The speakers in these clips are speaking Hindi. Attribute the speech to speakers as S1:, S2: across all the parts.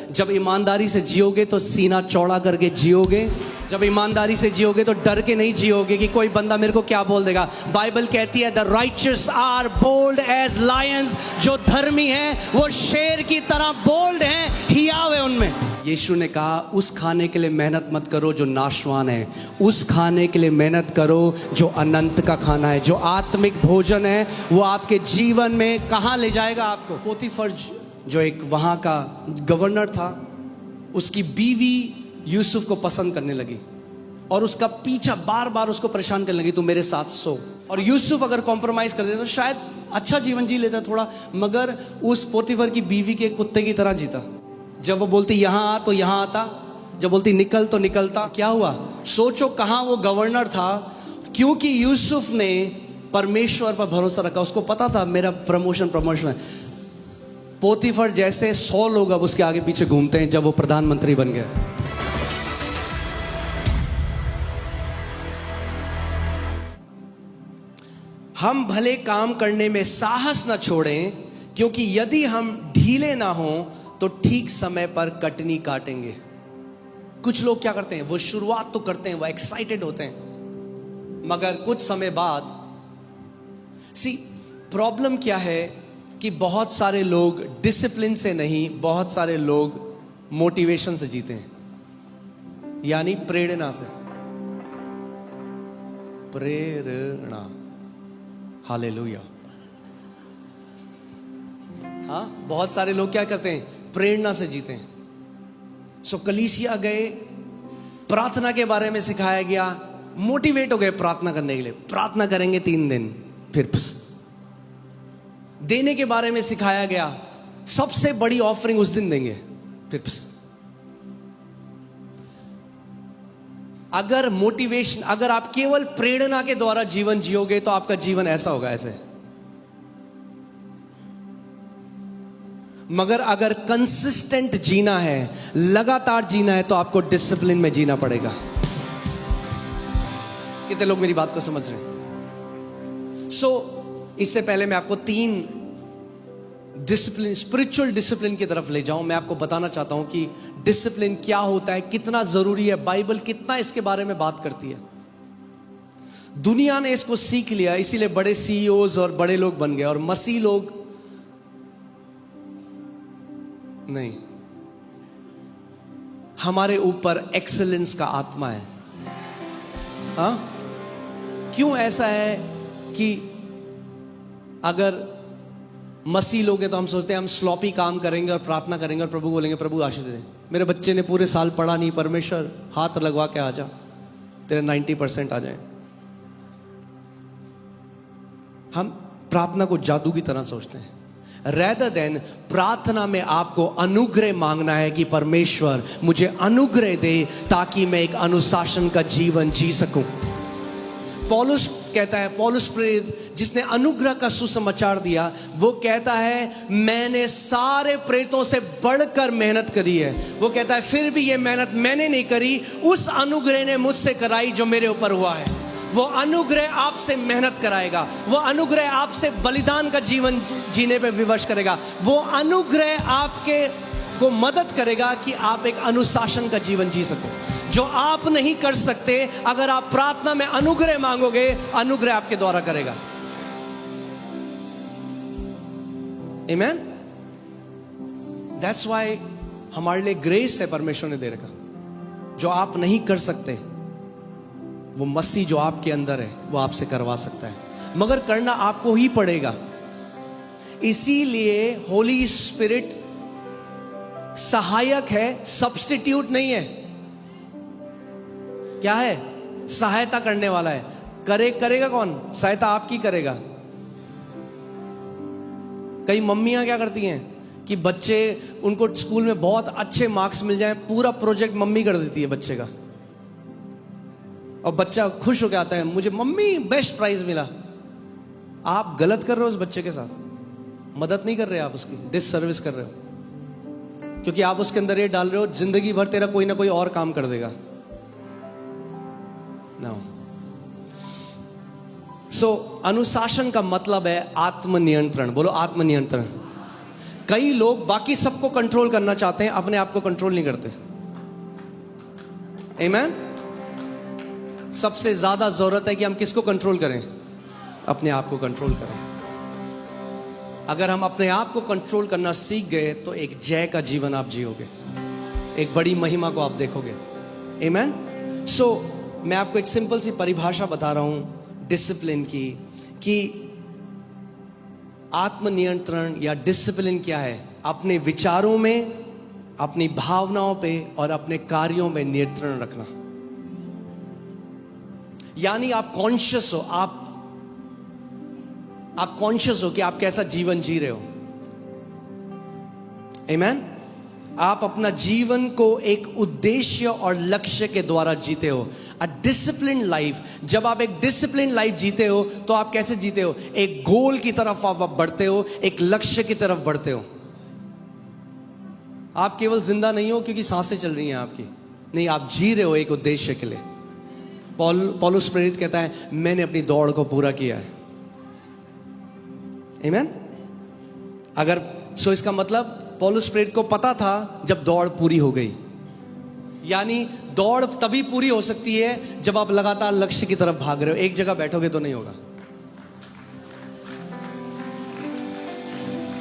S1: जब ईमानदारी से जियोगे तो सीना चौड़ा करके जियोगे, जब ईमानदारी से जियोगे तो डर के नहीं जियोगे कि कोई बंदा मेरे को क्या बोल देगा। बाइबल कहती है the righteous are bold as lions, जो धर्मी हैं वो शेर की तरह बोल्ड हैं, हियाव है उनमें। यीशु ने कहा उस खाने के लिए मेहनत मत करो जो नाशवान है, उस खाने के लिए मेहनत करो जो अनंत का खाना है, जो आत्मिक भोजन है, वो आपके जीवन में कहाँ ले जाएगा आपको। पोतीफर जो एक वहाँ का गवर्नर था, उसकी बीवी यूसुफ को पसंद करने लगी और उसका पीछा बार बार उसको परेशान करने लगी, तू मेरे साथ सो। और यूसुफ अगर कॉम्प्रोमाइज कर देता तो शायद अच्छा जीवन जी लेता थोड़ा, मगर उस पोतीफर की बीवी के कुत्ते की तरह जीता। जब वो बोलती यहां आ तो यहां आता, जब बोलती निकल तो निकलता। क्या हुआ? सोचो कहां वो गवर्नर था, क्योंकि यूसुफ ने परमेश्वर पर भरोसा रखा। उसको पता था मेरा प्रमोशन है। पोतीफर जैसे 100 लोग अब उसके आगे पीछे घूमते हैं जब वो प्रधानमंत्री बन गया। हम भले काम करने में साहस न छोड़ें, क्योंकि यदि हम ढीले ना हों तो ठीक समय पर कटनी काटेंगे। कुछ लोग क्या करते हैं, वो शुरुआत तो करते हैं, वो एक्साइटेड होते हैं, मगर कुछ समय बाद प्रॉब्लम क्या है कि बहुत सारे लोग डिसिप्लिन से नहीं, बहुत सारे लोग मोटिवेशन से जीते हैं, यानी प्रेरणा से। प्रेरणा, हालेलुया। हाँ, बहुत सारे लोग क्या करते हैं, प्रेरणा से जीते हैं। सो कलीसिया गए, प्रार्थना के बारे में सिखाया गया, मोटिवेट हो गए प्रार्थना करने के लिए। प्रार्थना करेंगे 3 दिन, फिर देने के बारे में सिखाया गया, सबसे बड़ी ऑफरिंग उस दिन देंगे, फिर अगर मोटिवेशन, अगर आप केवल प्रेरणा के द्वारा जीवन जियोगे तो आपका जीवन ऐसा होगा, ऐसे। मगर अगर कंसिस्टेंट जीना है, लगातार जीना है, तो आपको डिसिप्लिन में जीना पड़ेगा। कितने लोग मेरी बात को समझ रहे हैं? इससे पहले मैं आपको 3 डिसिप्लिन, स्पिरिचुअल डिसिप्लिन की तरफ ले जाऊं। मैं आपको बताना चाहता हूं कि डिसिप्लिन क्या होता है, कितना जरूरी है, बाइबल कितना इसके बारे में बात करती है। दुनिया ने इसको सीख लिया, इसीलिए बड़े सीईओज और बड़े लोग बन गए, और मसीह लोग नहीं। हमारे ऊपर एक्सीलेंस का आत्मा है। हाँ, क्यों ऐसा है कि अगर मसीह लोग हैं तो हम सोचते हैं हम स्लॉपी काम करेंगे और प्रार्थना करेंगे और प्रभु बोलेंगे प्रभु आशीष दे, मेरे बच्चे ने पूरे साल पढ़ा नहीं, परमेश्वर हाथ लगवा के आ जा, तेरे 90% आ जाए। हम प्रार्थना को जादू की तरह सोचते हैं, रेदर देन प्रार्थना में आपको अनुग्रह मांगना है कि परमेश्वर मुझे अनुग्रह दे ताकि मैं एक अनुशासन का जीवन जी सकूं। पौलुस कहता है, पौलुस प्रेरित जिसने अनुग्रह का सुसमाचार दिया, वो कहता है मैंने सारे प्रेरितों से बढ़कर मेहनत करी है। वो कहता है फिर भी ये मेहनत मैंने नहीं करी, उस अनुग्रह ने मुझसे कराई जो मेरे ऊपर हुआ है। वो अनुग्रह आपसे मेहनत कराएगा, वो अनुग्रह आपसे बलिदान का जीवन जीने पे विवश करेगा, वो अनुग्रह आपके को मदद करेगा कि आप एक अनुशासन का जीवन जी सको, जो आप नहीं कर सकते। अगर आप प्रार्थना में अनुग्रह मांगोगे, अनुग्रह आपके द्वारा करेगा। आमेन। दैट्स व्हाई हमारे लिए ग्रेस है, परमेश्वर ने दे रखा। जो आप नहीं कर सकते, वो मसीह जो आपके अंदर है वो आपसे करवा सकता है, मगर करना आपको ही पड़ेगा। इसीलिए होली स्पिरिट सहायक है, सब्स्टिट्यूट नहीं है। क्या है? सहायता करने वाला है। करेगा कौन? सहायता आपकी करेगा। कई मम्मियां क्या करती हैं कि बच्चे, उनको स्कूल में बहुत अच्छे मार्क्स मिल जाएं, पूरा प्रोजेक्ट मम्मी कर देती है बच्चे का, और बच्चा खुश होकर आता है, मुझे मम्मी बेस्ट प्राइज मिला। आप गलत कर रहे हो उस बच्चे के साथ, मदद नहीं कर रहे आप, उसकी डिस सर्विस कर रहे हो, क्योंकि आप उसके अंदर ये डाल रहे हो जिंदगी भर तेरा कोई ना कोई और काम कर देगा। अनुशासन का मतलब है आत्मनियंत्रण। बोलो आत्मनियंत्रण। कई लोग बाकी सबको कंट्रोल करना चाहते हैं, अपने आप को कंट्रोल नहीं करते। आमीन। सबसे ज्यादा जरूरत है कि हम किसको कंट्रोल करें? अपने आप को कंट्रोल करें। अगर हम अपने आप को कंट्रोल करना सीख गए तो एक जय का जीवन आप जियोगे, एक बड़ी महिमा को आप देखोगे। आमीन। सो मैं आपको एक सिंपल सी परिभाषा बता रहा हूं डिसिप्लिन की, कि आत्मनियंत्रण या डिसिप्लिन क्या है? अपने विचारों में, अपनी भावनाओं पे और अपने कार्यों में नियंत्रण रखना। यानी आप कॉन्शियस हो, आप कॉन्शियस हो कि आप कैसा जीवन जी रहे हो। आमीन। आप अपना जीवन को एक उद्देश्य और लक्ष्य के द्वारा जीते हो। अ डिसिप्लिन लाइफ, जब आप एक डिसिप्लिन लाइफ जीते हो तो आप कैसे जीते हो? एक गोल की तरफ आप बढ़ते हो, एक लक्ष्य की तरफ बढ़ते हो। आप केवल जिंदा नहीं हो क्योंकि सांसें चल रही हैं आपकी, नहीं, आप जी रहे हो एक उद्देश्य के लिए। पौलुस प्रेरित कहता है मैंने अपनी दौड़ को पूरा किया है। आमीन। अगर सो इसका मतलब पौलुस प्रेरित को पता था जब दौड़ पूरी हो गई। यानी दौड़ तभी पूरी हो सकती है जब आप लगातार लक्ष्य की तरफ भाग रहे हो। एक जगह बैठोगे तो नहीं होगा।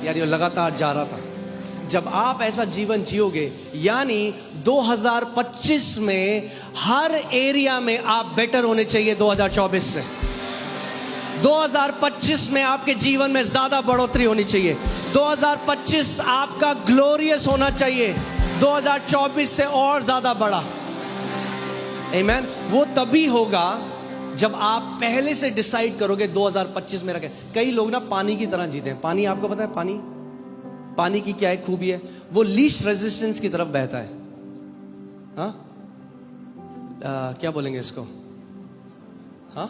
S1: यानी वो लगातार जा रहा था। जब आप ऐसा जीवन जियोगे, यानी 2025 में हर एरिया में आप बेटर होने चाहिए 2024 से। 2025 में आपके जीवन में ज्यादा बढ़ोतरी होनी चाहिए। 2025 आपका ग्लोरियस होना चाहिए, 2024 से और ज्यादा बड़ा। आमीन। वो तभी होगा जब आप पहले से डिसाइड करोगे 2025 में रखें। कई लोग ना पानी की तरह जीते हैं। पानी, आपको पता है पानी की क्या एक खूबी है? वो लीस्ट रेजिस्टेंस की तरफ बहता है। हाँ, क्या बोलेंगे इसको? हाँ,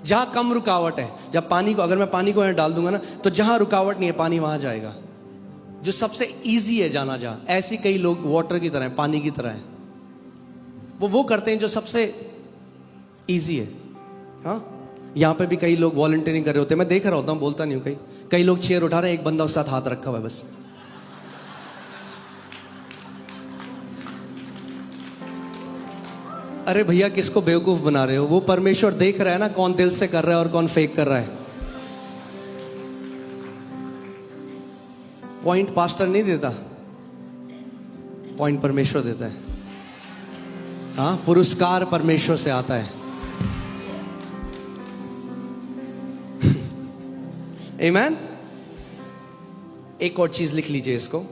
S1: जहां कम रुकावट है। जब पानी को, अगर मैं पानी को यहां डाल दूंगा ना, तो जहां रुकावट नहीं है पानी वहां जाएगा। जो सबसे इजी है जाना जहां, ऐसी कई लोग वाटर की तरह है, पानी की तरह है। वो करते हैं जो सबसे इजी है। हाँ, यहां पे भी कई लोग वॉलंटियरिंग कर रहे होते हैं, मैं देख रहा होता हूं, बोलता नहीं हूं। कई लोग चेयर उठा रहे हैं, एक बंदा उसके साथ हाथ रखा हुआ है बस। अरे भैया, किसको बेवकूफ बना रहे हो? वो परमेश्वर देख रहा है ना, कौन दिल से कर रहा है और कौन फेक कर रहा है। पॉइंट पास्टर नहीं देता, पॉइंट परमेश्वर देता है। हाँ, पुरस्कार परमेश्वर से आता है। आमीन। एक और चीज लिख लीजिए इसको।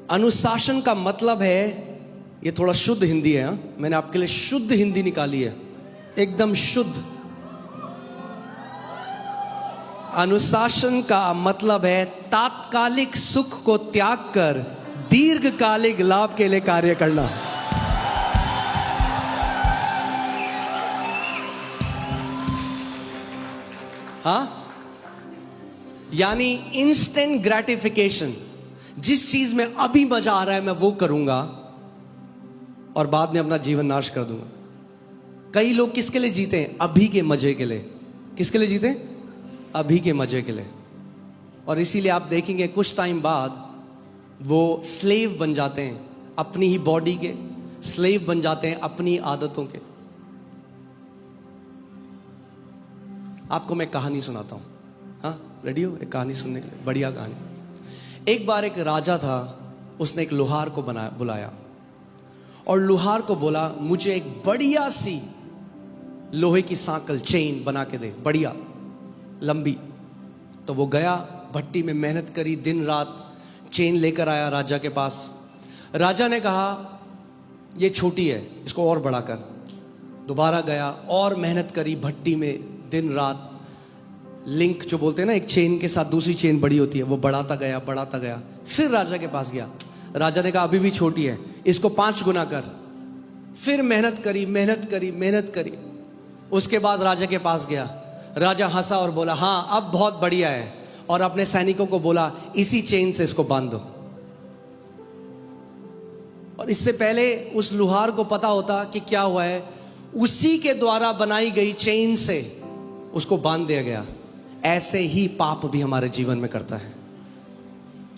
S1: अनुशासन का मतलब है, ये थोड़ा शुद्ध हिंदी है। हाँ? मैंने आपके लिए शुद्ध हिंदी निकाली है, एकदम शुद्ध। अनुशासन का मतलब है तात्कालिक सुख को त्याग कर दीर्घकालिक लाभ के लिए कार्य करना। हाँ, यानी इंस्टेंट ग्रेटिफिकेशन। जिस चीज में अभी मजा आ रहा है मैं वो करूंगा और बाद में अपना जीवन नाश कर दूंगा। कई लोग किसके लिए जीते हैं? अभी के मजे के लिए। किसके लिए जीते? अभी के मजे के लिए। और इसीलिए आप देखेंगे कुछ टाइम बाद वो स्लेव बन जाते हैं अपनी ही बॉडी के, स्लेव बन जाते हैं अपनी आदतों के। आपको मैं कहानी सुनाता हूं। हाँ, रेडी हो एक कहानी सुनने के लिए? बढ़िया कहानी। एक बार एक राजा था, उसने एक लोहार को बुलाया और लोहार को बोला मुझे एक बढ़िया सी लोहे की सांकल, चेन बना के दे, बढ़िया लंबी। तो वो गया, भट्टी में मेहनत करी, दिन रात चेन लेकर आया राजा के पास। राजा ने कहा ये छोटी है, इसको और बड़ा कर। दोबारा गया और मेहनत करी, भट्टी में दिन रात लिंक जो बोलते हैं ना, एक चेन के साथ दूसरी चेन बड़ी होती है, वो बढ़ाता गया। फिर राजा के पास गया, राजा ने कहा अभी भी छोटी है, इसको 5 गुना कर। फिर मेहनत करी। उसके बाद राजा के पास गया, राजा हंसा और बोला हाँ अब बहुत बढ़िया है, और अपने सैनिकों को बोला इसी चेन से इसको बांध दो। और इससे पहले उस लुहार को पता होता कि क्या हुआ है, उसी के द्वारा बनाई गई चेन से उसको बांध दिया गया। ऐसे ही पाप भी हमारे जीवन में करता है।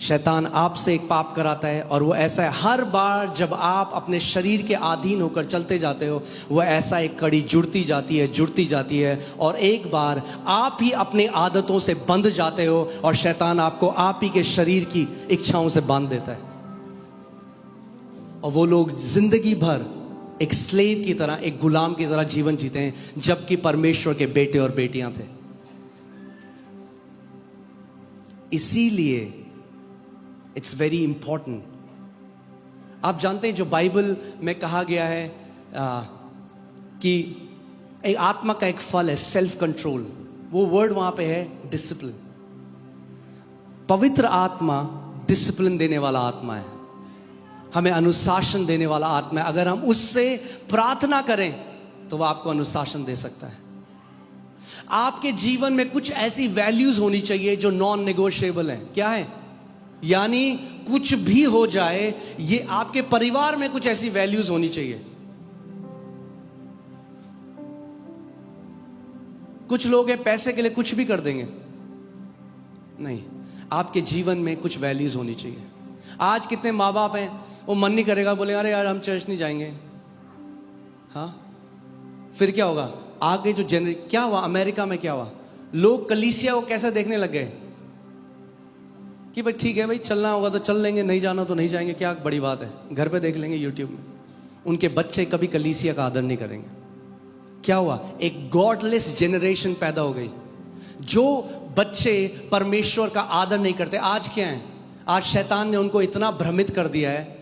S1: शैतान आपसे एक पाप कराता है और वो ऐसा है, हर बार जब आप अपने शरीर के अधीन होकर चलते जाते हो, वो ऐसा एक कड़ी जुड़ती जाती है और एक बार आप ही अपनी आदतों से बंध जाते हो और शैतान आपको आप ही के शरीर की इच्छाओं से बांध देता है। और वो लोग जिंदगी भर एक स्लेव की तरह, एक गुलाम की तरह जीवन जीते हैं, जबकि परमेश्वर के बेटे और बेटियां थे। इसीलिए इट्स वेरी इंपॉर्टेंट। आप जानते हैं जो बाइबल में कहा गया है कि एक आत्मा का एक फल है सेल्फ कंट्रोल, वो वर्ड वहां पे है डिसिप्लिन। पवित्र आत्मा डिसिप्लिन देने वाला आत्मा है, हमें अनुशासन देने वाला आत्मा है। अगर हम उससे प्रार्थना करें तो वह आपको अनुशासन दे सकता है। आपके जीवन में कुछ ऐसी वैल्यूज होनी चाहिए जो नॉन नेगोशिएबल हैं। क्या है? यानी कुछ भी हो जाए, ये आपके परिवार में कुछ ऐसी वैल्यूज होनी चाहिए। कुछ लोग हैं पैसे के लिए कुछ भी कर देंगे, नहीं, आपके जीवन में कुछ वैल्यूज होनी चाहिए। आज कितने माँ बाप हैं, वो मन नहीं करेगा, बोले अरे यार हम चर्च नहीं जाएंगे। हाँ, फिर क्या होगा? आगे जो क्या हुआ अमेरिका में, क्या हुआ, लोग कलीसिया को कैसे देखने लग गए कि भाई ठीक है भाई, चलना होगा तो चल लेंगे, नहीं जाना तो नहीं जाएंगे, क्या बड़ी बात है, घर पे देख लेंगे यूट्यूब में। उनके बच्चे कभी कलीसिया का आदर नहीं करेंगे। क्या हुआ? एक गॉडलेस जनरेशन पैदा हो गई। जो बच्चे परमेश्वर का आदर नहीं करते, आज क्या है, आज शैतान ने उनको इतना भ्रमित कर दिया है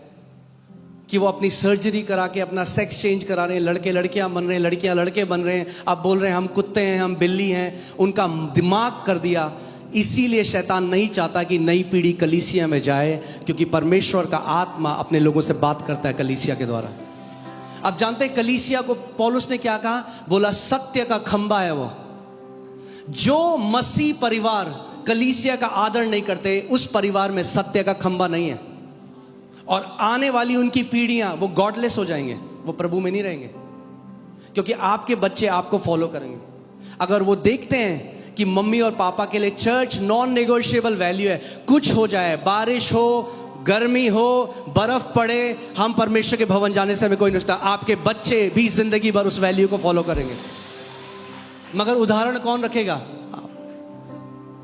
S1: कि वो अपनी सर्जरी करा के अपना सेक्स चेंज करा रहे हैं। लड़के लड़कियां बन रहे हैं, लड़कियां लड़के बन रहे हैं। अब बोल रहे हैं हम कुत्ते हैं, हम बिल्ली हैं। उनका दिमाग कर दिया। इसीलिए शैतान नहीं चाहता कि नई पीढ़ी कलीसिया में जाए, क्योंकि परमेश्वर का आत्मा अपने लोगों से बात करता है कलीसिया के द्वारा। अब जानते हैं कलीसिया को पौलुस ने क्या कहा? बोला सत्य का खंबा है वो। जो मसीह परिवार कलीसिया का आदर नहीं करते, उस परिवार में सत्य का खंबा नहीं है। और आने वाली उनकी पीढ़ियां वो गॉडलेस हो जाएंगे, वो प्रभु में नहीं रहेंगे, क्योंकि आपके बच्चे आपको फॉलो करेंगे। अगर वो देखते हैं कि मम्मी और पापा के लिए चर्च नॉन नेगोशिएबल वैल्यू है, कुछ हो जाए, बारिश हो, गर्मी हो, बर्फ पड़े, हम परमेश्वर के भवन जाने से हमें कोई नुकसान, आपके बच्चे भी जिंदगी भर उस वैल्यू को फॉलो करेंगे। मगर उदाहरण कौन रखेगा?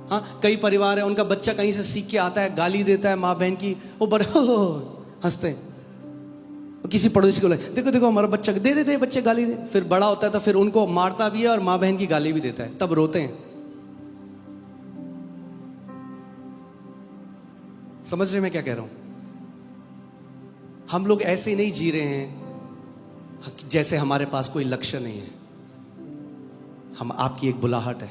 S1: हाँ, कई परिवार है, उनका बच्चा कहीं से सीख के आता है, गाली देता है माँ बहन की, वो बड़े हंसते हैं। किसी पड़ोसी को लगे, देखो देखो हमारा बच्चा, दे दे दे बच्चे गाली दे। फिर बड़ा होता है तो फिर उनको मारता भी है और माँ बहन की गाली भी देता है, तब रोते हैं। समझ रहे मैं क्या कह रहा हूं? हम लोग ऐसे नहीं जी रहे हैं जैसे हमारे पास कोई लक्ष्य नहीं है। हम, आपकी एक बुलाहट है,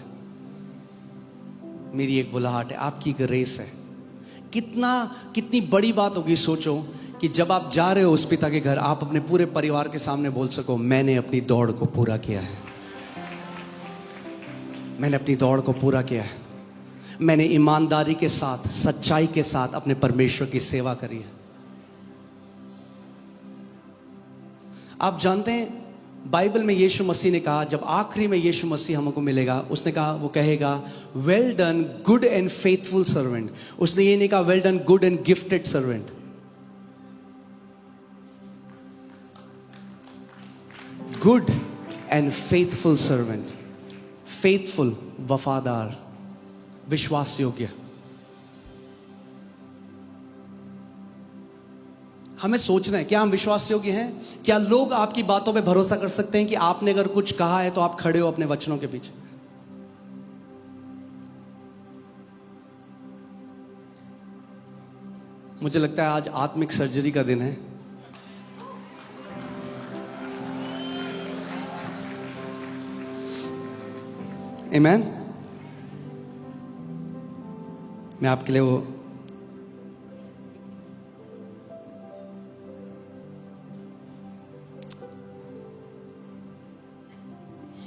S1: मेरी एक बुलाहट है, आपकी एक रेस है। कितनी बड़ी बात होगी, सोचो कि जब आप जा रहे हो उस पिता के घर, आप अपने पूरे परिवार के सामने बोल सको, मैंने अपनी दौड़ को पूरा किया है, मैंने अपनी दौड़ को पूरा किया है, मैंने ईमानदारी के साथ, सच्चाई के साथ अपने परमेश्वर की सेवा करी है। आप जानते हैं बाइबल में यीशु मसीह ने कहा, जब आखिरी में यीशु मसीह हमको मिलेगा, उसने कहा, वो कहेगा well done good and faithful servant. उसने ये नहीं कहा well done good and gifted servant. Good and faithful servant. Faithful, वफादार, विश्वास योग्य। हमें सोचना है, क्या हम विश्वास योग्य हैं? क्या लोग आपकी बातों पे भरोसा कर सकते हैं कि आपने अगर कुछ कहा है तो आप खड़े हो अपने वचनों के पीछे? मुझे लगता है आज आत्मिक सर्जरी का दिन है। आमीन। मैं आपके लिए वो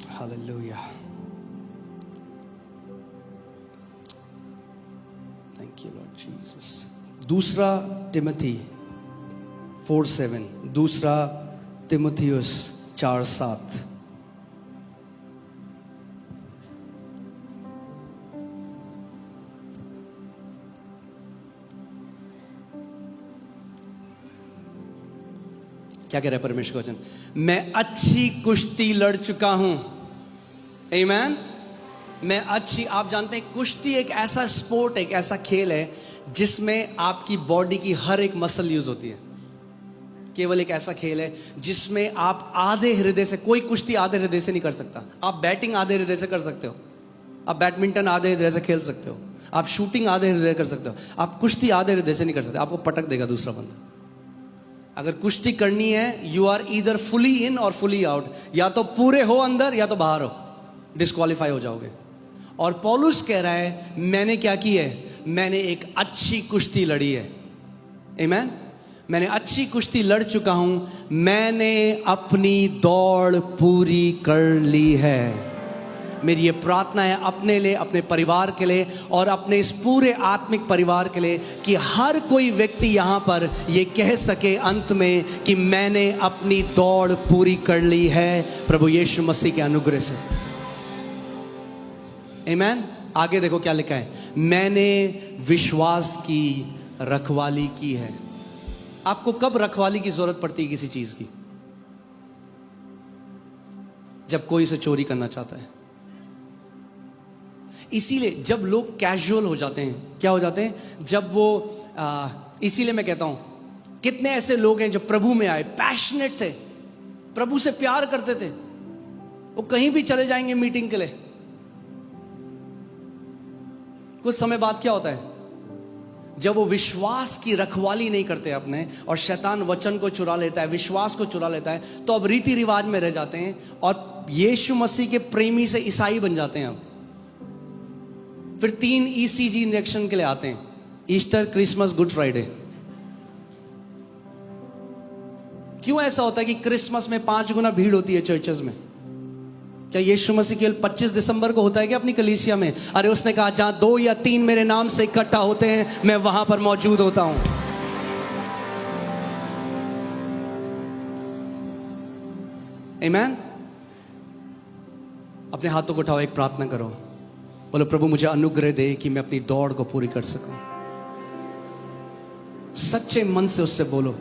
S1: hallelujah, thank you Lord Jesus. दूसरा तिमोथी 4:7, दूसरा तिमोथियुस 4:7। क्या कह रहा है परमेश्वर का वचन? मैं अच्छी कुश्ती लड़ चुका हूं। आमीन। मैं अच्छी, आप जानते हैं कुश्ती एक ऐसा स्पोर्ट, एक ऐसा खेल है जिसमें आपकी बॉडी की हर एक मसल यूज होती है। केवल एक ऐसा खेल है जिसमें आप आधे हृदय से, कोई कुश्ती आधे हृदय से नहीं कर सकता। आप बैटिंग आधे हृदय से कर सकते हो, आप बैडमिंटन आधे हृदय से खेल सकते हो, आप शूटिंग आधे हृदय कर सकते हो, आप कुश्ती आधे हृदय से नहीं कर सकते। आपको पटक देगा दूसरा बंदा। अगर कुश्ती करनी है, you are either fully in और फुली आउट, या तो पूरे हो अंदर या तो बाहर हो, डिस्क्वालीफाई हो जाओगे। और पौलुस कह रहा है मैंने क्या की है? मैंने एक अच्छी कुश्ती लड़ी है। आमीन। मैंने अच्छी कुश्ती लड़ चुका हूं, मैंने अपनी दौड़ पूरी कर ली है। मेरी ये प्रार्थना है अपने लिए, अपने परिवार के लिए और अपने इस पूरे आत्मिक परिवार के लिए कि हर कोई व्यक्ति यहां पर ये कह सके अंत में कि मैंने अपनी दौड़ पूरी कर ली है प्रभु यीशु मसीह के अनुग्रह से। आमीन। आगे देखो क्या लिखा है, मैंने विश्वास की रखवाली की है। आपको कब रखवाली की जरूरत पड़ती है किसी चीज की? जब कोई इसे चोरी करना चाहता है। इसीलिए जब लोग कैजुअल हो जाते हैं, क्या हो जाते हैं? जब वो इसीलिए मैं कहता हूं, कितने ऐसे लोग हैं जो प्रभु में आए, पैशनेट थे, प्रभु से प्यार करते थे, वो कहीं भी चले जाएंगे मीटिंग के लिए। कुछ समय बाद क्या होता है? जब वो विश्वास की रखवाली नहीं करते अपने, और शैतान वचन को चुरा लेता है, विश्वास को चुरा लेता है, तो अब रीति रिवाज में रह जाते हैं और यीशु मसीह के प्रेमी से ईसाई बन जाते हैं। अब फिर 3 ECG इंजेक्शन के लिए आते हैं, ईस्टर, क्रिसमस, गुड फ्राइडे। क्यों ऐसा होता है कि क्रिसमस में 5 गुना भीड़ होती है चर्चेस में? क्या यीशु मसीह केवल 25 दिसंबर को होता है क्या अपनी कलीसिया में? अरे उसने कहा जहां 2 या 3 मेरे नाम से इकट्ठा होते हैं मैं वहां पर मौजूद होता हूं। आमीन। अपने हाथों को उठाओ, एक प्रार्थना करो, बोलो प्रभु मुझे अनुग्रह दे कि मैं अपनी दौड़ को पूरी कर सकूं। सच्चे मन से उससे बोलो,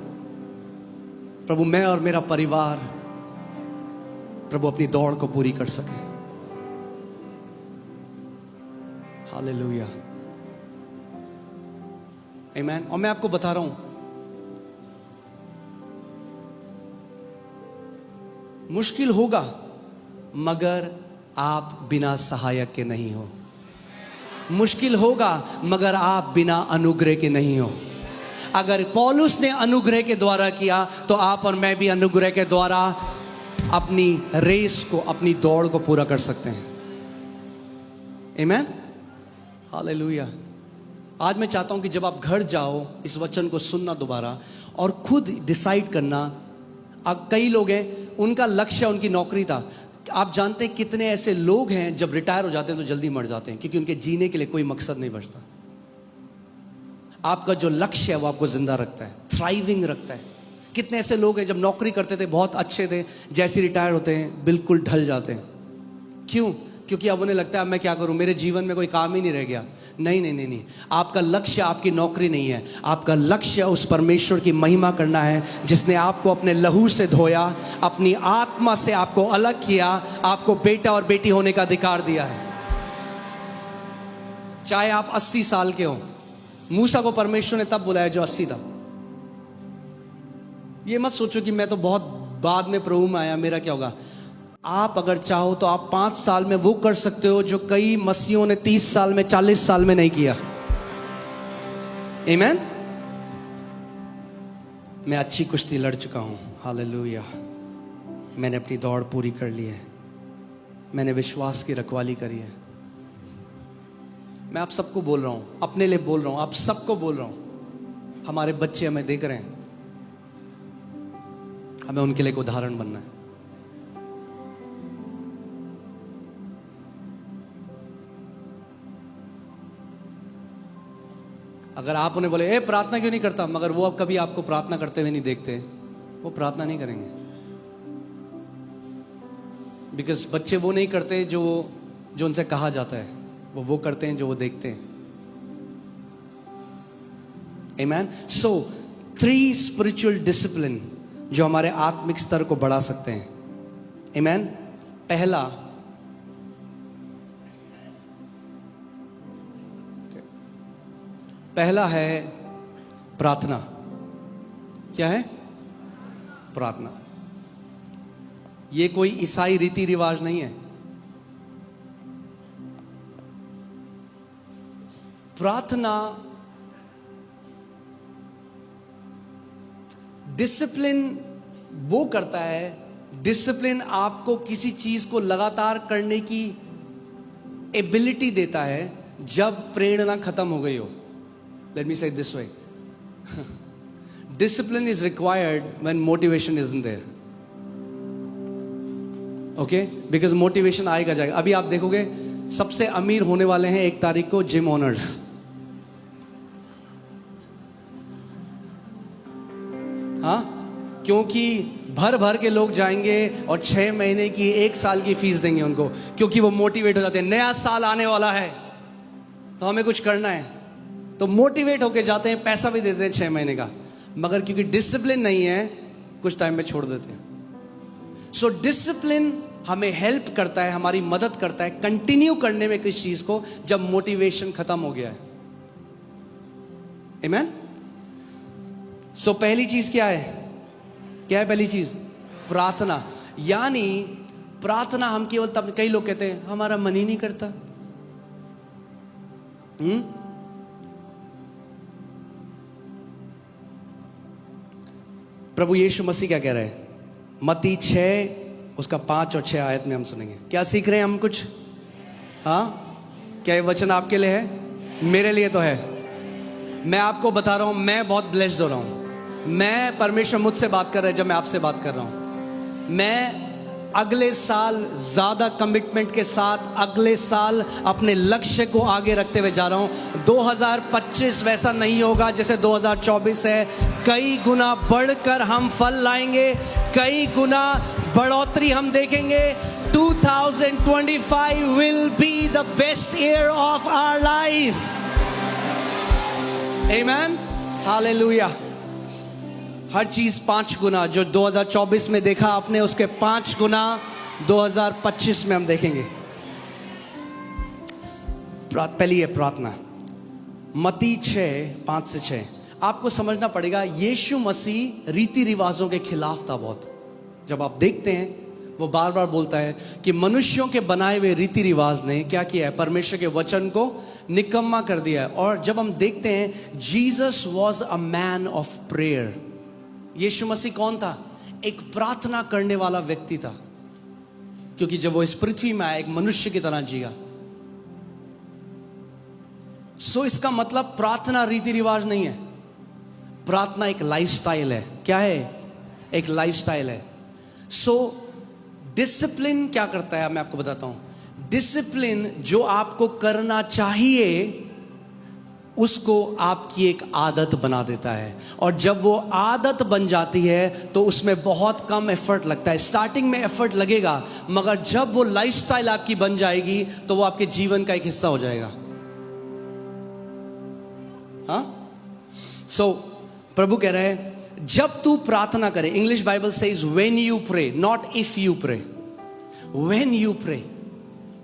S1: प्रभु मैं और मेरा परिवार प्रभु अपनी दौड़ को पूरी कर सके। हालेलुया। आमीन। और मैं आपको बता रहा हूं, मुश्किल होगा मगर आप बिना सहायक के नहीं हो। मुश्किल होगा मगर आप बिना अनुग्रह के नहीं हो। अगर पौलुस ने अनुग्रह के द्वारा किया तो आप और मैं भी अनुग्रह के द्वारा अपनी रेस को, अपनी दौड़ को पूरा कर सकते हैं। आमीन। हालेलुया। आज मैं चाहता हूं कि जब आप घर जाओ इस वचन को सुनना दोबारा और खुद डिसाइड करना। अब कई लोग हैं उनका लक्ष्य उनकी नौकरी था। आप जानते हैं कितने ऐसे लोग हैं जब रिटायर हो जाते हैं तो जल्दी मर जाते हैं क्योंकि उनके जीने के लिए कोई मकसद नहीं बचता। आपका जो लक्ष्य है वो आपको जिंदा रखता है, थ्राइविंग रखता है। कितने ऐसे लोग हैं जब नौकरी करते थे बहुत अच्छे थे, जैसे रिटायर होते हैं बिल्कुल ढल जाते हैं। क्यों? क्योंकि अब उन्हें लगता है अब मैं क्या करूं, मेरे जीवन में कोई काम ही नहीं रह गया। नहीं नहीं नहीं नहीं, आपका लक्ष्य आपकी नौकरी नहीं है। आपका लक्ष्य उस परमेश्वर की महिमा करना है जिसने आपको अपने लहू से धोया, अपनी आत्मा से आपको अलग किया, आपको बेटा और बेटी होने का अधिकार दिया है। चाहे आप 80 साल के हो। मूसा को परमेश्वर ने तब बुलाया जो 80 था। ये मत सोचो कि मैं तो बहुत बाद में प्रभु में आया, मेरा क्या होगा। आप अगर चाहो तो आप 5 साल में वो कर सकते हो जो कई मसीहों ने 30 साल में, 40 साल में नहीं किया। आमीन। मैं अच्छी कुश्ती लड़ चुका हूं। हालेलुया। मैंने अपनी दौड़ पूरी कर ली है। मैंने विश्वास की रखवाली करी है। मैं आप सबको बोल रहा हूं, अपने लिए बोल रहा हूं, आप सबको बोल रहा हूं। हमारे बच्चे हमें देख रहे हैं, हमें उनके लिए एक उदाहरण बनना है। अगर आप उन्हें बोले ए प्रार्थना क्यों नहीं करता, मगर वो अब कभी आपको प्रार्थना करते हुए नहीं देखते, वो प्रार्थना नहीं करेंगे। बिकॉज बच्चे वो नहीं करते जो उनसे कहा जाता है, वो करते हैं जो वो देखते हैं। आमीन। सो 3 स्पिरिचुअल डिसिप्लिन जो हमारे आत्मिक स्तर को बढ़ा सकते हैं। आमीन। पहला है प्रार्थना। क्या है? प्रार्थना। ये कोई ईसाई रीति रिवाज नहीं है। प्रार्थना डिसिप्लिन वो करता है, डिसिप्लिन आपको किसी चीज को लगातार करने की एबिलिटी देता है जब प्रेरणा खत्म हो गई हो। लेट मी से this way, discipline is required when motivation isn't there. Okay? Because motivation आएगा जाएगा। अभी आप देखोगे सबसे अमीर होने वाले हैं 1 तारीख को जिम ओनर्स। हाँ, क्योंकि भर भर के लोग जाएंगे और 6 महीने की 1 साल की फीस देंगे उनको, क्योंकि वो मोटिवेट हो जाते हैं। नया साल आने वाला है तो हमें कुछ करना है, तो मोटिवेट होके जाते हैं, पैसा भी देते हैं 6 महीने का, मगर क्योंकि डिसिप्लिन नहीं है कुछ टाइम में छोड़ देते हैं। सो डिसिप्लिन हमें हेल्प करता है, हमारी मदद करता है कंटिन्यू करने में किस चीज को, जब मोटिवेशन खत्म हो गया है। आमीन। सो पहली चीज क्या है? क्या है पहली चीज? प्रार्थना। यानी प्रार्थना हम केवल तब, कई लोग कहते हैं हमारा मन ही नहीं करता। प्रभु यीशु मसीह क्या कह रहे हैं? मत्ती 6 उसका 5 और 6 आयत में हम सुनेंगे। क्या सीख रहे हैं हम कुछ? हाँ, क्या ये वचन आपके लिए है? मेरे लिए तो है। मैं आपको बता रहा हूं, मैं बहुत ब्लेस्ड हो रहा हूं। मैं, परमेश्वर मुझसे बात कर रहा है जब मैं आपसे बात कर रहा हूं। मैं अगले साल ज्यादा कमिटमेंट के साथ अगले साल अपने लक्ष्य को आगे रखते हुए जा रहा हूं। 2025 वैसा नहीं होगा जैसे 2024 है। कई गुना बढ़कर हम फल लाएंगे, कई गुना बढ़ोतरी हम देखेंगे। 2025 will be the best year of our life. Amen. Hallelujah. हर चीज 5 गुना, जो 2024 में देखा आपने उसके 5 गुना 2025 में हम देखेंगे। पहली है प्रार्थना। मत्ती 6:5 से 6। आपको समझना पड़ेगा, यीशु मसीह रीति रिवाजों के खिलाफ था बहुत। जब आप देखते हैं वो बार बार बोलता है कि मनुष्यों के बनाए हुए रीति रिवाज ने क्या किया है? परमेश्वर के वचन को निकम्मा कर दिया है। और जब हम देखते हैं, Jesus was a man of prayer. यीशु मसीह कौन था? एक प्रार्थना करने वाला व्यक्ति था, क्योंकि जब वो इस पृथ्वी में आया एक मनुष्य की तरह जिया। सो इसका मतलब प्रार्थना रीति रिवाज नहीं है, प्रार्थना एक लाइफस्टाइल है। क्या है? एक लाइफस्टाइल है। सो डिसिप्लिन क्या करता है मैं आपको बताता हूं। डिसिप्लिन जो आपको करना चाहिए उसको आपकी एक आदत बना देता है, और जब वो आदत बन जाती है तो उसमें बहुत कम एफर्ट लगता है। स्टार्टिंग में एफर्ट लगेगा, मगर जब वो लाइफस्टाइल आपकी बन जाएगी तो वो आपके जीवन का एक हिस्सा हो जाएगा। हाँ, सो प्रभु कह रहे हैं जब तू प्रार्थना करे, English Bible says when you pray, not if you pray, when you pray,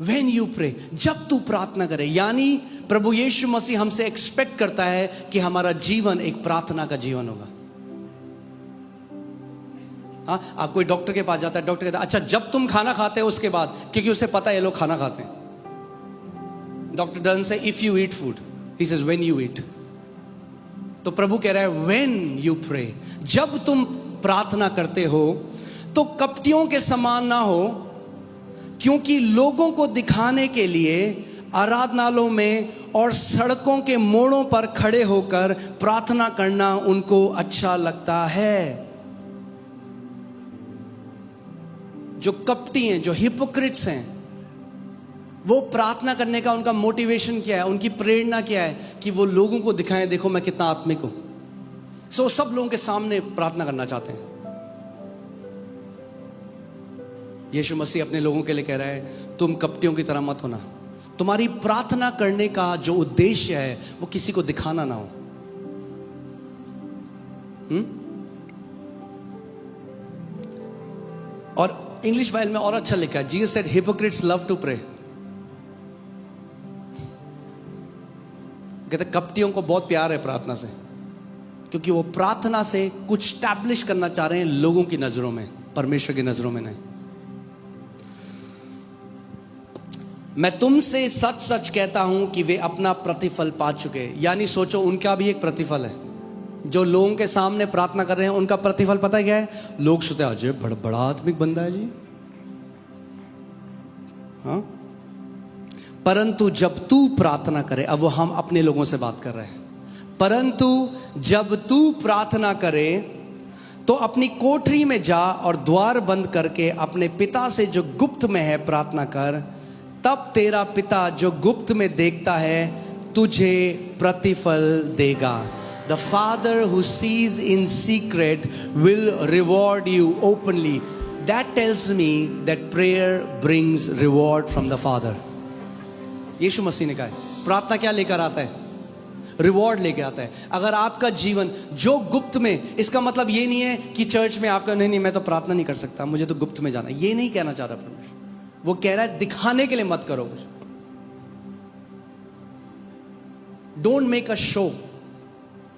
S1: when you pray, जब तू प्रार्थना करे। यानी प्रभु यीशु मसीह हमसे एक्सपेक्ट करता है कि हमारा जीवन एक प्रार्थना का जीवन होगा। हाँ, आप कोई डॉक्टर के पास जाता है, डॉक्टर कहता है अच्छा जब तुम खाना खाते हो उसके बाद, क्योंकि उसे पता है ये लोग खाना खाते हैं। Doctor doesn't say if you eat food, he says when you eat. तो प्रभु कह रहा है व्हेन यू प्रे, जब तुम प्रार्थना करते हो तो कपटियों के समान ना हो, क्योंकि लोगों को दिखाने के लिए आराधनालयों में और सड़कों के मोड़ों पर खड़े होकर प्रार्थना करना उनको अच्छा लगता है। जो कपटी हैं, जो हिपोक्रिट्स हैं, वो प्रार्थना करने का उनका मोटिवेशन क्या है, उनकी प्रेरणा क्या है? कि वो लोगों को दिखाएं देखो मैं कितना आत्मिक हूं। सो सब लोगों के सामने प्रार्थना करना चाहते हैं। यीशु मसीह अपने लोगों के लिए कह रहा है तुम कपटियों की तरह मत होना। तुम्हारी प्रार्थना करने का जो उद्देश्य है वो किसी को दिखाना ना हो। और इंग्लिश बाइबल में और अच्छा लिखा है, Jesus said hypocrites love to pray. कहते कपटियों को बहुत प्यार है प्रार्थना से, क्योंकि वो प्रार्थना से कुछ स्टैब्लिश करना चाह रहे हैं लोगों की नजरों में, परमेश्वर की नजरों में नहीं। मैं तुमसे सच सच कहता हूं कि वे अपना प्रतिफल पा चुके। यानी सोचो, उनका भी एक प्रतिफल है। जो लोगों के सामने प्रार्थना कर रहे हैं उनका प्रतिफल पता है क्या है? लोग सोचते हैं अजय बड़ा आत्मिक बंदा है जी। हाँ, परंतु जब तू प्रार्थना करे, अब वो हम अपने लोगों से बात कर रहे हैं, परंतु जब तू प्रार्थना करे तो अपनी कोठरी में जा और द्वार बंद करके अपने पिता से जो गुप्त में है प्रार्थना कर, तब तेरा पिता जो गुप्त में देखता है तुझे प्रतिफल देगा। The Father who sees in secret will reward you openly. That tells me that prayer brings reward from the Father. यीशु मसीह ने कहा है, प्रार्थना क्या लेकर आता है? रिवॉर्ड लेके आता है। अगर आपका जीवन जो गुप्त में, इसका मतलब ये नहीं है कि चर्च में आपका नहीं मैं तो प्रार्थना नहीं कर सकता, मुझे तो गुप्त में जाना, ये नहीं कहना चाह रहा परमेश्वर। वो कह रहा है दिखाने के लिए मत करो। डोंट मेक अ शो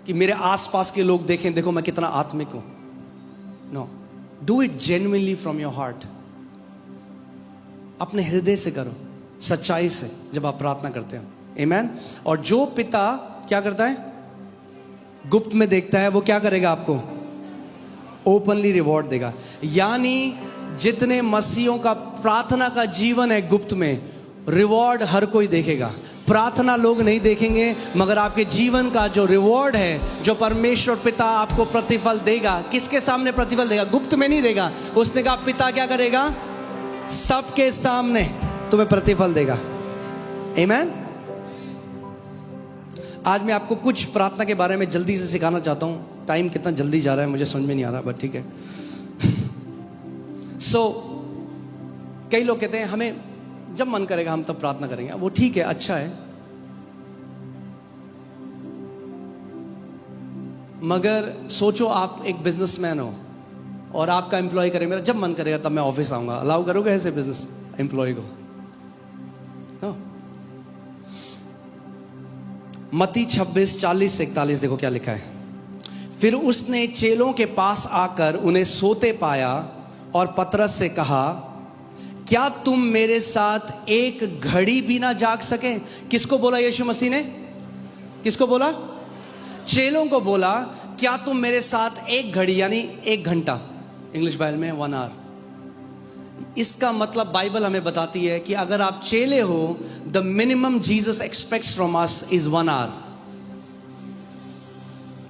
S1: कि मेरे आसपास के लोग देखें, देखो मैं कितना आत्मिक हूं। No, do it genuinely from your heart. अपने हृदय से करो, सच्चाई से, जब आप प्रार्थना करते हो। आमीन। और जो पिता क्या करता है? गुप्त में देखता है, वो क्या करेगा? आपको ओपनली रिवॉर्ड देगा। यानी जितने मसीहों का प्रार्थना का जीवन है गुप्त में, रिवॉर्ड हर कोई देखेगा। प्रार्थना लोग नहीं देखेंगे, मगर आपके जीवन का जो रिवॉर्ड है, जो परमेश्वर पिता आपको प्रतिफल देगा, किसके सामने प्रतिफल देगा? गुप्त में नहीं देगा। उसने कहा पिता क्या करेगा? सबके सामने तुम्हें प्रतिफल देगा। आमीन। आज मैं आपको कुछ प्रार्थना के बारे में जल्दी से सिखाना चाहता हूं। टाइम कितना जल्दी जा रहा है मुझे समझ में नहीं आ रहा, बट ठीक है। कई लोग कहते हैं हमें जब मन करेगा हम तब प्रार्थना करेंगे। वो ठीक है, अच्छा है, मगर सोचो आप एक बिजनेसमैन हो और आपका एम्प्लॉय करे मेरा जब मन करेगा तब मैं ऑफिस आऊंगा, अलाउ करोगे ऐसे बिजनेस एम्प्लॉय को? नो। मत्ती 26:40-41 देखो क्या लिखा है। फिर उसने चेलों के पास आकर उन्हें सोते पाया और पतरस से कहा, क्या तुम मेरे साथ एक घड़ी भी ना जाग सके? किसको बोला यीशु मसीह ने? किसको बोला? चेलों को बोला, क्या तुम मेरे साथ एक घड़ी, यानी 1 घंटा, इंग्लिश बाइबल में 1 आवर। इसका मतलब बाइबल हमें बताती है कि अगर आप चेले हो, the minimum Jesus expects from us is 1 hour.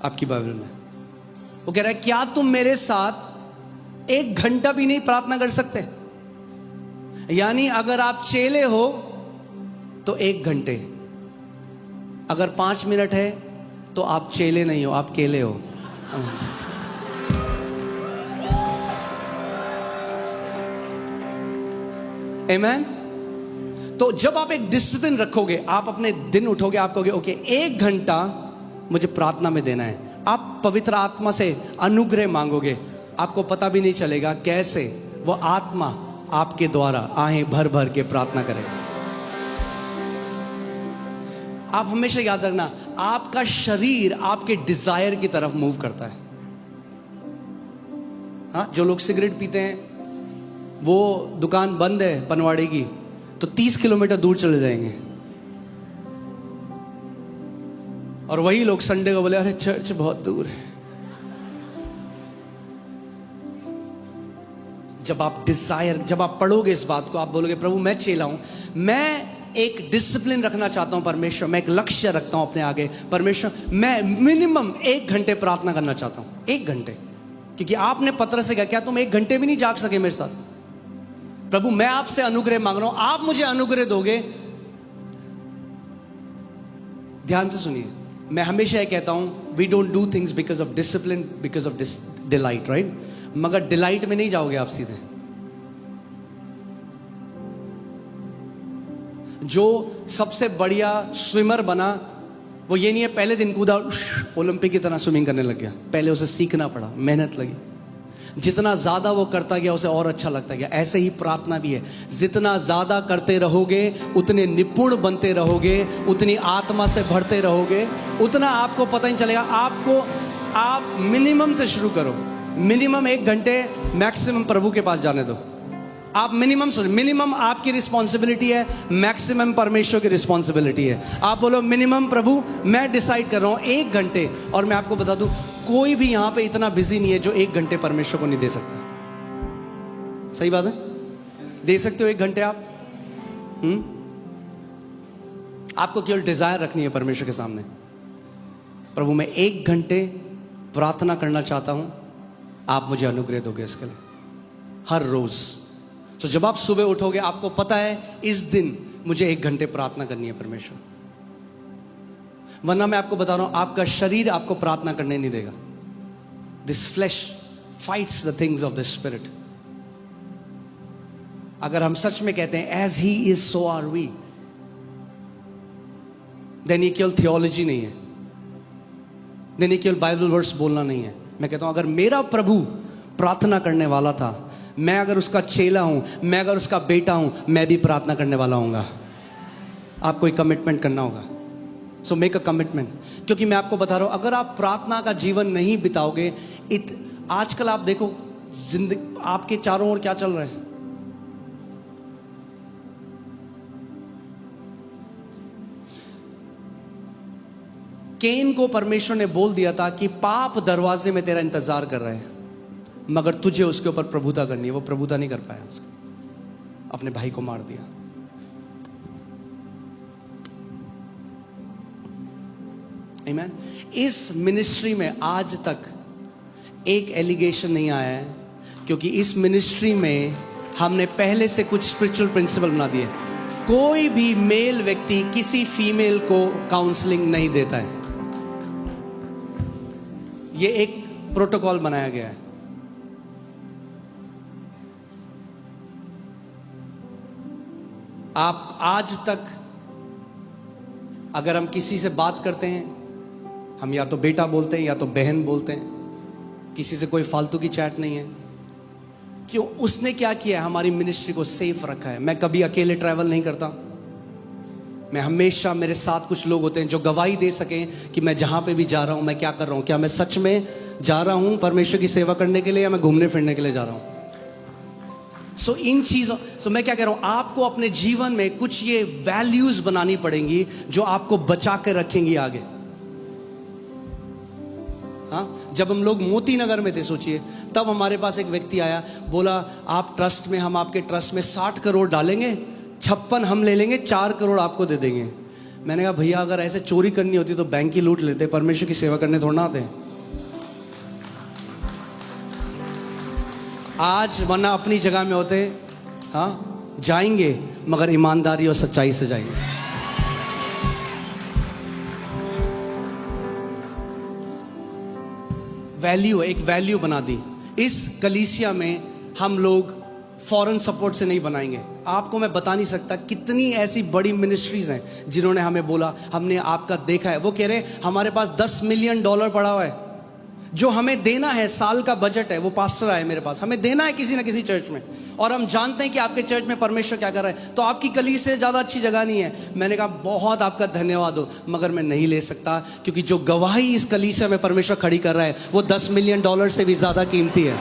S1: आपकी बाइबल में वो कह रहा है, क्या तुम मेरे साथ 1 घंटा भी नहीं प्रार्थना कर सकते? यानी अगर आप चेले हो तो 1 घंटे, अगर 5 मिनट है तो आप चेले नहीं हो, आप केले हो। आमीन। तो जब आप एक डिसिप्लिन रखोगे, आप अपने दिन उठोगे, आप कहोगे ओके 1 घंटा मुझे प्रार्थना में देना है। आप पवित्र आत्मा से अनुग्रह मांगोगे, आपको पता भी नहीं चलेगा कैसे वो आत्मा आपके द्वारा आहें भर भर के प्रार्थना करेगा। आप हमेशा याद रखना, आपका शरीर आपके डिजायर की तरफ मूव करता है। हाँ, जो लोग सिगरेट पीते हैं, वो दुकान बंद है पनवाड़ी की तो 30 किलोमीटर दूर चले जाएंगे, और वही लोग संडे को बोले अरे चर्च बहुत दूर है। जब आप डिजायर, जब आप पढ़ोगे इस बात को, आप बोलोगे प्रभु मैं चेला हूं, मैं एक डिसिप्लिन रखना चाहता हूं परमेश्वर, मैं एक लक्ष्य रखता हूं अपने आगे परमेश्वर, मैं मिनिमम 1 घंटे प्रार्थना करना चाहता हूं। 1 घंटे, क्योंकि आपने पतरस से कहा क्या तुम 1 घंटे भी नहीं जाग सके मेरे साथ? प्रभु मैं आपसे अनुग्रह मांग रहा हूं, आप मुझे अनुग्रह दोगे। ध्यान से सुनिए, मैं हमेशा ये कहता हूं, we don't do things because of discipline, because of delight, right? मगर डिलाइट में नहीं जाओगे आप सीधे। जो सबसे बढ़िया स्विमर बना, वो ये नहीं है पहले दिन कूदा ओलंपिक की तरह स्विमिंग करने लग गया, पहले उसे सीखना पड़ा, मेहनत लगी। जितना ज़्यादा वो करता गया उसे और अच्छा लगता गया। ऐसे ही प्रार्थना भी है, जितना ज़्यादा करते रहोगे उतने निपुण बनते रहोगे, उतनी आत्मा से भरते रहोगे, उतना आपको पता नहीं चलेगा। आप मिनिमम से शुरू करो, मिनिमम 1 घंटे मैक्सिमम प्रभु के पास जाने दो। आप मिनिमम आपकी रिस्पॉन्सिबिलिटी है, मैक्सिमम परमेश्वर की रिस्पॉन्सिबिलिटी है। आप बोलो मिनिमम प्रभु मैं डिसाइड कर रहा हूं 1 घंटे, और मैं आपको बता दूं कोई भी यहां पे इतना बिजी नहीं है जो 1 घंटे परमेश्वर को नहीं दे सकता। सही बात है, दे सकते हो 1 घंटे आप। आपको केवल डिजायर रखनी है परमेश्वर के सामने, प्रभु मैं 1 घंटे प्रार्थना करना चाहता हूं, आप मुझे अनुग्रह दोगे इसके लिए हर रोज। तो जब आप सुबह उठोगे आपको पता है इस दिन मुझे 1 घंटे प्रार्थना करनी है परमेश्वर, वरना मैं आपको बता रहा हूं आपका शरीर आपको प्रार्थना करने नहीं देगा। This flesh fights the things of the spirit. अगर हम सच में कहते हैं as he is so are we, then ये केवल थियोलॉजी नहीं है, देन ये केवल बाइबल वर्स बोलना नहीं है। मैं कहता हूं अगर मेरा प्रभु प्रार्थना करने वाला था, मैं अगर उसका चेला हूं, मैं अगर उसका बेटा हूं, मैं भी प्रार्थना करने वाला हूंगा। आपको एक कमिटमेंट करना होगा। सो मेक अ कमिटमेंट, क्योंकि मैं आपको बता रहा हूं अगर आप प्रार्थना का जीवन नहीं बिताओगे, आजकल आप देखो जिंदगी आपके चारों ओर क्या चल रहा है। केन को परमेश्वर ने बोल दिया था कि पाप दरवाजे में तेरा इंतजार कर रहे हैं, मगर तुझे उसके ऊपर प्रभुता करनी है। वो प्रभुता नहीं कर पाया, उसको अपने भाई को मार दिया। आमीन। इस मिनिस्ट्री में आज तक एक एलिगेशन नहीं आया है, क्योंकि इस मिनिस्ट्री में हमने पहले से कुछ स्पिरिचुअल प्रिंसिपल बना दिए। कोई भी मेल व्यक्ति किसी फीमेल को काउंसलिंग नहीं देता है, ये एक प्रोटोकॉल बनाया गया है। आप आज तक अगर हम किसी से बात करते हैं, हम या तो बेटा बोलते हैं या तो बहन बोलते हैं, किसी से कोई फालतू की चैट नहीं है। क्यों? उसने क्या किया है? हमारी मिनिस्ट्री को सेफ रखा है। मैं कभी अकेले ट्रैवल नहीं करता, मैं हमेशा मेरे साथ कुछ लोग होते हैं जो गवाही दे सकें कि मैं जहां पे भी जा रहा हूं मैं क्या कर रहा हूं, क्या मैं सच में जा रहा हूं परमेश्वर की सेवा करने के लिए या मैं घूमने फिरने के लिए जा रहा हूं। इन चीजों मैं क्या कह रहा हूं, आपको अपने जीवन में कुछ ये वैल्यूज बनानी पड़ेंगी जो आपको बचा के रखेंगी आगे। हाँ, जब हम लोग मोती नगर में थे, सोचिए, तब हमारे पास एक व्यक्ति आया, बोला आप ट्रस्ट में, हम आपके ट्रस्ट में 60 करोड़ डालेंगे, 56 हम ले लेंगे, 4 करोड़ आपको दे देंगे। मैंने कहा भैया अगर ऐसे चोरी करनी होती तो बैंक ही लूट लेते, परमेश्वर की सेवा करने थोड़ा ना आते। आज वरना अपनी जगह में होते, हाँ जाएंगे मगर ईमानदारी और सच्चाई से जाएंगे। वैल्यू, एक वैल्यू बना दी। इस कलीसिया में हम लोग फॉरेन सपोर्ट से नहीं बनाएंगे। आपको मैं बता नहीं सकता कितनी ऐसी बड़ी मिनिस्ट्रीज हैं जिन्होंने हमें बोला, हमने आपका देखा है। वो कह रहे हमारे पास $10 मिलियन पड़ा हुआ है जो हमें देना है, साल का बजट है। वो पास्टर आए मेरे पास, हमें देना है किसी ना किसी चर्च में, और हम जानते हैं कि आपके चर्च में परमेश्वर क्या कर रहा है, तो आपकी कलीसिया से ज़्यादा अच्छी जगह नहीं है। मैंने कहा बहुत आपका धन्यवाद हो, मगर मैं नहीं ले सकता, क्योंकि जो गवाही इस कलीसिया में परमेश्वर खड़ी कर रहा है वो $10 मिलियन से भी ज़्यादा कीमती है।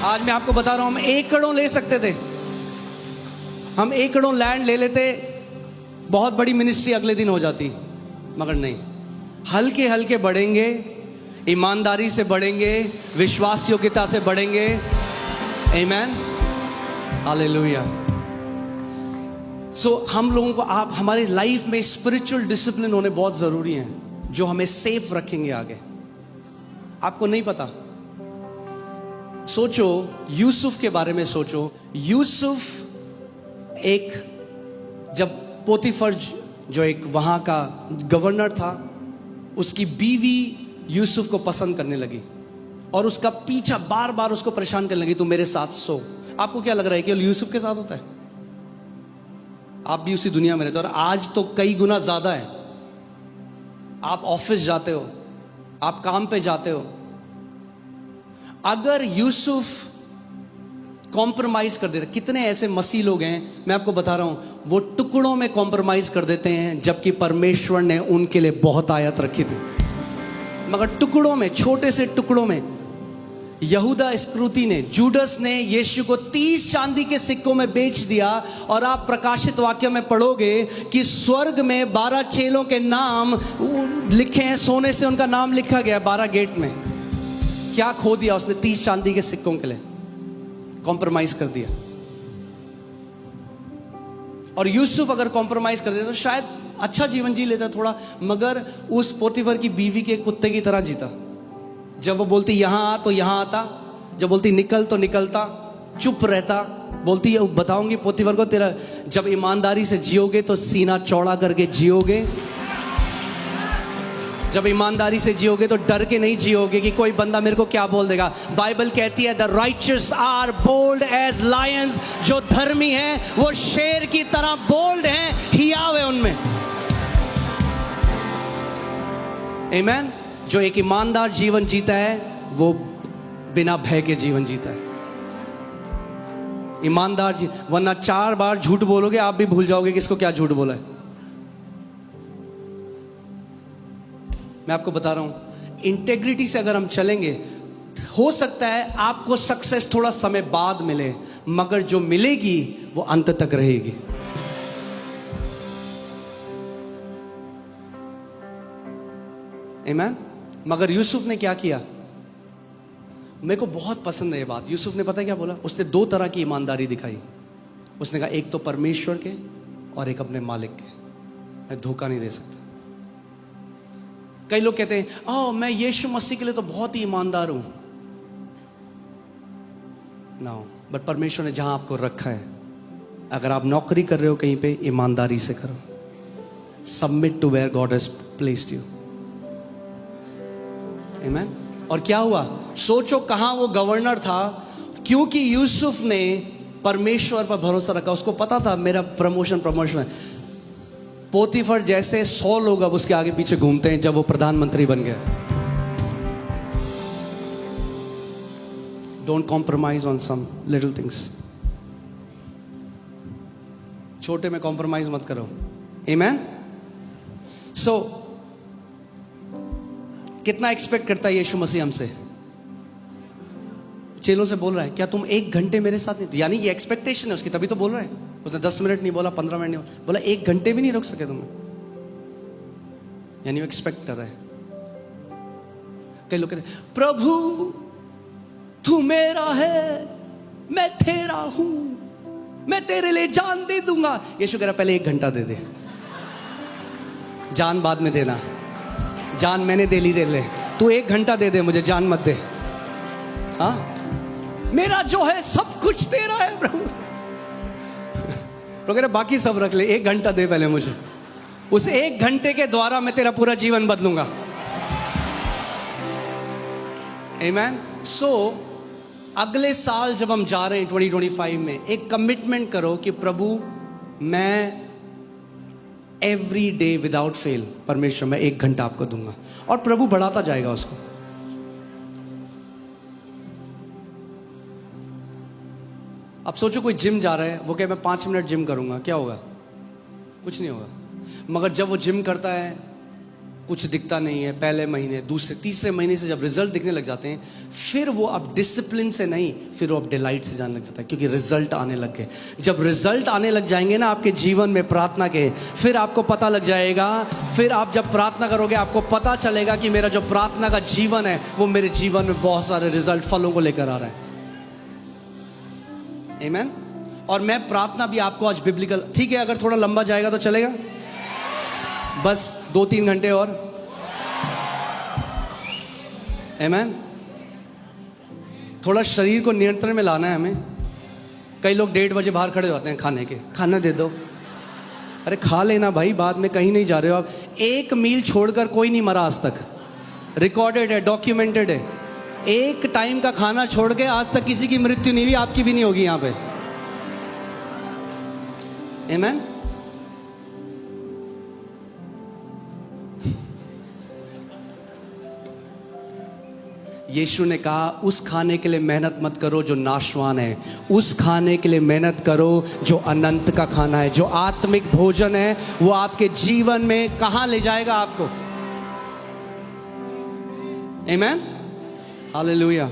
S1: आज मैं आपको बता रहा हूं, हम एकड़ों ले सकते थे, हम एकड़ों लैंड ले लेते, बहुत बड़ी मिनिस्ट्री अगले दिन हो जाती, मगर नहीं। हल्के हल्के बढ़ेंगे, ईमानदारी से बढ़ेंगे, विश्वास योग्यता से बढ़ेंगे। आमीन, हालेलुया। सो हम लोगों को, आप हमारी लाइफ में स्पिरिचुअल डिसिप्लिन होने बहुत जरूरी है, जो हमें सेफ रखेंगे आगे। आपको नहीं पता, सोचो यूसुफ के बारे में सोचो। यूसुफ एक, जब पोतीफर जो एक वहां का गवर्नर था, उसकी बीवी यूसुफ को पसंद करने लगी और उसका पीछा बार बार उसको परेशान करने लगी, तू मेरे साथ सो। आपको क्या लग रहा है कि यूसुफ के साथ होता है? आप भी उसी दुनिया में रहते हो, और आज तो कई गुना ज्यादा है। आप ऑफिस जाते हो, आप काम पे जाते हो, अगर यूसुफ कॉम्प्रोमाइज कर देते, कितने ऐसे मसीह लोग हैं मैं आपको बता रहा हूं, वो टुकड़ों में कॉम्प्रोमाइज कर देते हैं, जबकि परमेश्वर ने उनके लिए बहुत आयत रखी थी, मगर टुकड़ों में, छोटे से टुकड़ों में। यहूदा इस्करियोती ने, जूडस ने यीशु को 30 चांदी के सिक्कों में बेच दिया। और आप प्रकाशित वाक्य में पढ़ोगे कि स्वर्ग में 12 चेलों के नाम लिखे हैं, सोने से उनका नाम लिखा गया 12 गेट में। क्या खो दिया उसने 30 चांदी के सिक्कों के लिए? कॉम्प्रोमाइज कर दिया। और यूसुफ अगर कॉम्प्रोमाइज कर देता तो शायद अच्छा जीवन जी लेता थोड़ा, मगर उस पोतीफर की बीवी के कुत्ते की तरह जीता। जब वो बोलती यहां आ तो यहां आता, जब बोलती निकल तो निकलता, चुप रहता। बोलती बताऊंगी पोतीफर को, तेरा जब ईमानदारी से जियोगे तो सीना चौड़ा करके जियोगे, जब ईमानदारी से जियोगे तो डर के नहीं जियोगे कि कोई बंदा मेरे को क्या बोल देगा। बाइबल कहती है the righteous are bold as lions, जो धर्मी हैं वो शेर की तरह बोल्ड हैं, हियाव है उनमें। आमीन। जो एक ईमानदार जीवन जीता है वो बिना भय के जीवन जीता है। ईमानदार जी, वरना 4 बार झूठ बोलोगे आप भी भूल जाओगे किसको क्या झूठ बोला है। मैं आपको बता रहा हूं, इंटेग्रिटी से अगर हम चलेंगे, हो सकता है आपको सक्सेस थोड़ा समय बाद मिले, मगर जो मिलेगी वो अंत तक रहेगी। आमीन। मगर यूसुफ ने क्या किया, मेरे को बहुत पसंद है ये बात। यूसुफ ने पता है क्या बोला? उसने 2 तरह की ईमानदारी दिखाई। उसने कहा एक तो परमेश्वर के और एक अपने मालिक के, मैं धोखा नहीं दे सकता। कई लोग कहते हैं ओह मैं यीशु मसीह के लिए तो बहुत ही ईमानदार हूं। नो, बट परमेश्वर ने जहां आपको रखा है, अगर आप नौकरी कर रहे हो कहीं पे, ईमानदारी से करो। Submit to where God has placed you. आमीन। और क्या हुआ? सोचो कहां वो गवर्नर था, क्योंकि यूसुफ ने परमेश्वर पर भरोसा रखा। उसको पता था मेरा प्रमोशन है। पोतीफर जैसे 100 लोग अब उसके आगे पीछे घूमते हैं जब वो प्रधानमंत्री बन गया। Don't compromise on some little things. छोटे में कॉम्प्रोमाइज मत करो। आमीन। सो कितना एक्सपेक्ट करता है यीशु मसीह हमसे? चेलों से बोल रहा है क्या तुम 1 घंटे मेरे साथ नहीं? यानी ये एक्सपेक्टेशन है उसकी, तभी तो बोल रहा है। उसने 10 मिनट नहीं बोला, 15 मिनट नहीं बोला, 1 घंटे भी नहीं रुक सके तुम्हें, यानी वो एक्सपेक्ट कर रहे हैं। कई लोग कहते हैं प्रभु तू मेरा है, मैं तेरा हूं, मैं तेरे लिए जान दे दूंगा। यीशु कह रहा पहले 1 घंटा दे दे, जान बाद में देना। जान मैंने दे ली, दे ले, तू 1 घंटा दे दे मुझे, जान मत दे। हाँ, मेरा जो है सब कुछ तेरा है प्रभु। तो कह रहा बाकी सब रख ले, 1 घंटा दे पहले मुझे। उस 1 घंटे के द्वारा मैं तेरा पूरा जीवन बदलूंगा। आमीन। सो अगले साल जब हम जा रहे हैं 2025 में, एक कमिटमेंट करो कि प्रभु मैं एवरी डे विदाउट फेल, परमेश्वर मैं 1 घंटा आपको दूंगा। और प्रभु बढ़ाता जाएगा उसको। अब सोचो कोई जिम जा रहा है, वो कहे मैं 5 मिनट जिम करूंगा, क्या होगा? कुछ नहीं होगा। मगर जब वो जिम करता है कुछ दिखता नहीं है, पहले महीने, दूसरे, तीसरे महीने से जब रिजल्ट दिखने लग जाते हैं, फिर वो अब डिसिप्लिन से नहीं, फिर वो अब डिलाइट से जाने लग जाता है, क्योंकि रिजल्ट आने लग गए। जब रिजल्ट आने लग जाएंगे ना आपके जीवन में प्रार्थना के, फिर आपको पता लग जाएगा, फिर आप जब प्रार्थना करोगे आपको पता चलेगा कि मेरा जो प्रार्थना का जीवन है वो मेरे जीवन में बहुत सारे रिजल्ट, फलों को लेकर आ रहा है। आमीन। और मैं प्रार्थना भी आपको आज बिब्लिकल, ठीक है अगर थोड़ा लंबा जाएगा तो चलेगा, बस 2-3 घंटे और। आमीन। थोड़ा शरीर को नियंत्रण में लाना है हमें। कई लोग 1:30 बजे बाहर खड़े होते हैं खाने के, खाना दे दो। अरे खा लेना भाई, बाद में कहीं नहीं जा रहे हो आप। 1 मील छोड़कर कोई नहीं मरा आज तक, रिकॉर्डेड है, डॉक्यूमेंटेड है। 1 टाइम का खाना छोड़ के आज तक किसी की मृत्यु नहीं हुई, आपकी भी नहीं होगी यहां पे। आमीन। यीशु ने कहा उस खाने के लिए मेहनत मत करो जो नाशवान है, उस खाने के लिए मेहनत करो जो अनंत का खाना है, जो आत्मिक भोजन है। वो आपके जीवन में कहां ले जाएगा आपको। आमेन, हालेलुया।